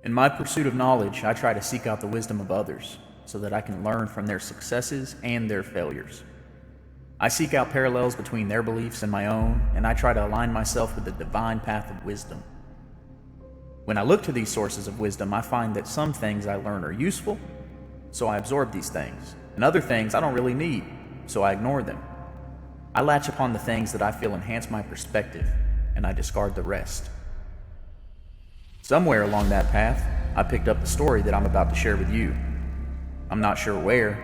In my pursuit of knowledge, I try to seek out the wisdom of others so that I can learn from their successes and their failures. I seek out parallels between their beliefs and my own, and I try to align myself with the divine path of wisdom. When I look to these sources of wisdom, I find that some things I learn are useful, so I absorb these things, and other things I don't really need, so I ignore them. I latch upon the things that I feel enhance my perspective, and I discard the rest. Somewhere along that path, I picked up the story that I'm about to share with you. I'm not sure where.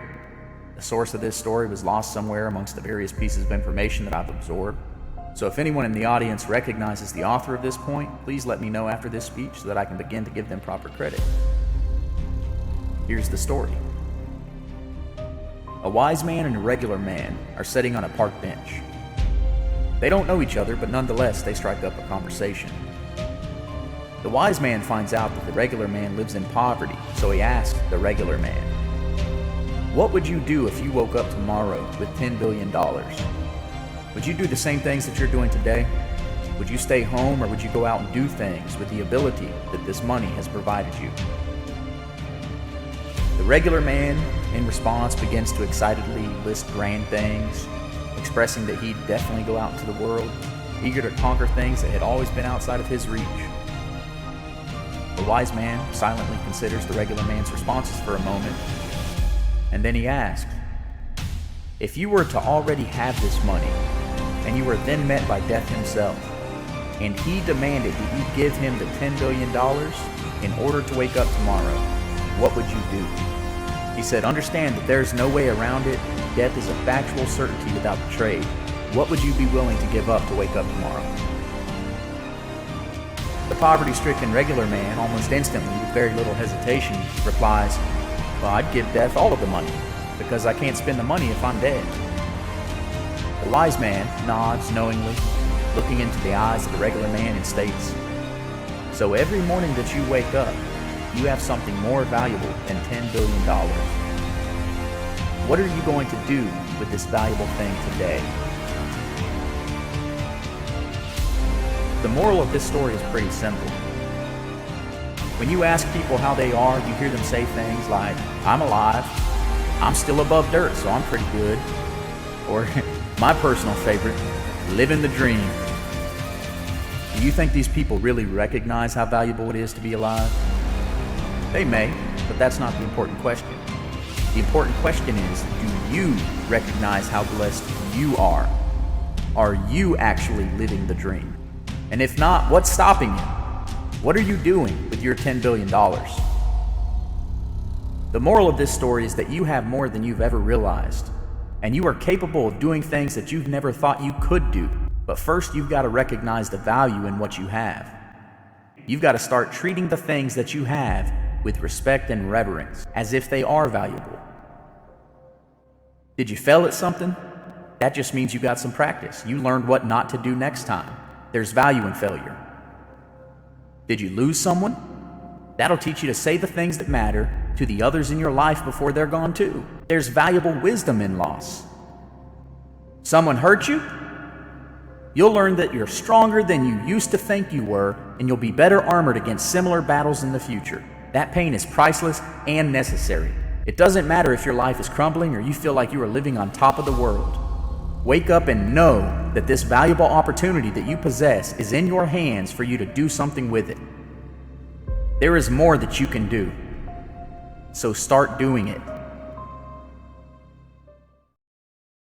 The source of this story was lost somewhere amongst the various pieces of information that I've absorbed. So if anyone in the audience recognizes the author of this point, please let me know after this speech so that I can begin to give them proper credit. Here's the story. A wise man and a regular man are sitting on a park bench. They don't know each other, but nonetheless they strike up a conversation. The wise man finds out that the regular man lives in poverty, so he asks the regular man, "What would you do if you woke up tomorrow with $10 billion? Would you do the same things that you're doing today? Would you stay home, or would you go out and do things with the ability that this money has provided you?" The regular man, in response, begins to excitedly list grand things, expressing that he'd definitely go out into the world, eager to conquer things that had always been outside of his reach. The wise man silently considers the regular man's responses for a moment, and then he asks, "If you were to already have this money, and you were then met by death himself, and he demanded that you give him the $10 billion in order to wake up tomorrow, what would you do?" He said, "Understand that there is no way around it. Death is a factual certainty without the trade. What would you be willing to give up to wake up tomorrow?" The poverty-stricken regular man, almost instantly, with very little hesitation, replies, "Well, I'd give death all of the money, because I can't spend the money if I'm dead." The wise man nods knowingly, looking into the eyes of the regular man, and states, "So every morning that you wake up, you have something more valuable than $10 billion. What are you going to do with this valuable thing today?" The moral of this story is pretty simple. When you ask people how they are, you hear them say things like, "I'm alive, I'm still above dirt, so I'm pretty good." Or, my personal favorite, "living the dream." Do you think these people really recognize how valuable it is to be alive? They may, but that's not the important question. The important question is, do you recognize how blessed you are? Are you actually living the dream? And if not, what's stopping you? What are you doing with your $10 billion? The moral of this story is that you have more than you've ever realized, and you are capable of doing things that you've never thought you could do. But first, you've got to recognize the value in what you have. You've got to start treating the things that you have with respect and reverence, as if they are valuable. Did you fail at something? That just means you got some practice. You learned what not to do next time. There's value in failure. Did you lose someone? That'll teach you to say the things that matter to the others in your life before they're gone too. There's valuable wisdom in loss. Someone hurt you? You'll learn that you're stronger than you used to think you were, and you'll be better armored against similar battles in the future. That pain is priceless and necessary. It doesn't matter if your life is crumbling or you feel like you are living on top of the world. Wake up and know that this valuable opportunity that you possess is in your hands for you to do something with it. There is more that you can do. So start doing it.